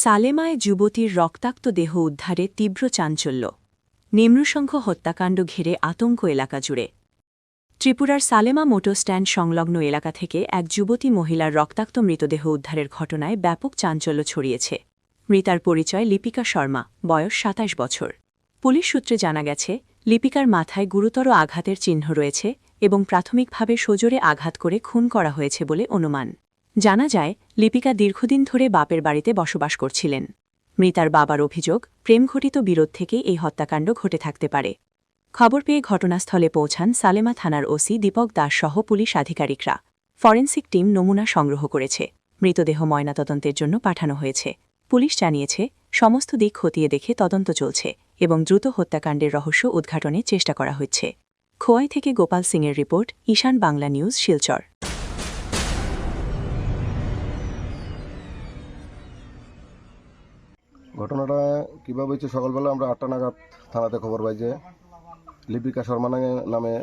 সালেমায় যুবতীর রক্তাক্ত দেহ উদ্ধারে তীব্র চাঞ্চল্য। নিম্নসংখ্য হত্যাকাণ্ড ঘিরে আতঙ্ক এলাকা জুড়ে। ত্রিপুরার সালেমা মোটর স্ট্যান্ড সংলগ্ন এলাকা থেকে এক যুবতী মহিলার রক্তাক্ত মৃতদেহ উদ্ধারের ঘটনায় ব্যাপক চাঞ্চল্য ছড়িয়েছে। মৃতার পরিচয় লিপিকা শর্মা, বয়স ২৭ বছর। পুলিশ সূত্রে জানা গেছে, লিপিকার মাথায় গুরুতর আঘাতের চিহ্ন রয়েছে এবং প্রাথমিকভাবে সজোরে আঘাত করে খুন করা হয়েছে বলে অনুমান। জানা যায়, লিপিকা দীর্ঘদিন ধরে বাপের বাড়িতে বসবাস করছিলেন। মৃতার বাবার অভিযোগ, প্রেমঘটিত বিরোধ থেকে এই হত্যাকাণ্ড ঘটে থাকতে পারে। খবর পেয়ে ঘটনাস্থলে পৌঁছান সালেমা থানার ওসি দীপক দাস সহ পুলিশ আধিকারিকরা। ফরেনসিক টিম নমুনা সংগ্রহ করেছে। মৃতদেহ ময়নাতদন্তের জন্য পাঠানো হয়েছে। পুলিশ জানিয়েছে, সমস্ত দিক খতিয়ে দেখে তদন্ত চলছে এবং দ্রুত হত্যাকাণ্ডের রহস্য উদ্ঘাটনের চেষ্টা করা হচ্ছে। খোয়াই থেকে গোপাল সিংয়ের রিপোর্ট, ঈশান বাংলা নিউজ, শিলচর। ঘটনাটা কীভাবে হয়েছে, সকালবেলা আমরা ৮টা নাগাদ থানাতে খবর পাই যে লিপিকা শর্মা নামে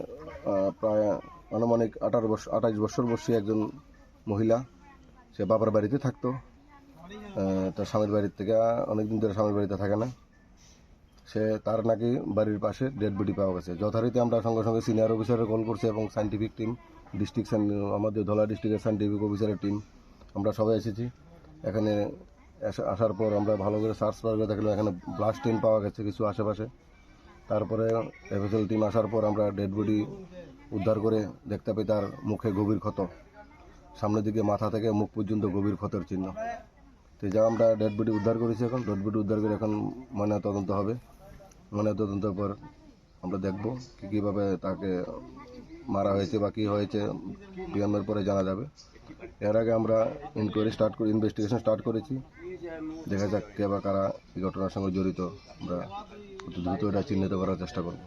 প্রায় আনুমানিক ২৮ বছর বয়সী একজন মহিলা, সে বাবার বাড়িতে থাকতো। তার স্বামীর বাড়ির থেকে অনেকদিন ধরে স্বামীর বাড়িতে থাকে না। তার নাকি বাড়ির পাশে ডেড বডি পাওয়া গেছে। যথারীতি আমরা সঙ্গে সঙ্গে সিনিয়র অফিসারে কল করছি এবং সায়েন্টিফিক টিম, আমাদের ধলা ডিস্ট্রিক্টের সায়েন্টিফিক অফিসারের টিম, আমরা সবাই এসেছি। এখানে আসার পর আমরা ভালো করে সার্চ করে দেখলাম এখানে ব্লাড স্টেন পাওয়া গেছে কিছু আশেপাশে। তারপরে এফএসএল টিম আসার পর আমরা ডেড বডি উদ্ধার করে দেখতে পাই তার মুখে গভীর ক্ষত, সামনের দিকে মাথা থেকে মুখ পর্যন্ত গভীর ক্ষতের চিহ্ন। তো যা আমরা ডেড বডি উদ্ধার করেছি, এখন ডেড বডি উদ্ধার করে এখন ময়নাতদন্ত হবে। ময়নাতদন্তের পর আমরা দেখব কীভাবে তাকে মারা হয়েছে বা কী হয়েছে, ডিএমের পরে জানা যাবে। এর আগে আমরা ইনভেস্টিগেশন স্টার্ট করেছি। দেখা যাক কে বা কারা এই ঘটনার সঙ্গে জড়িত, আমরা দ্রুত এটা চিহ্নিত করার চেষ্টা করব।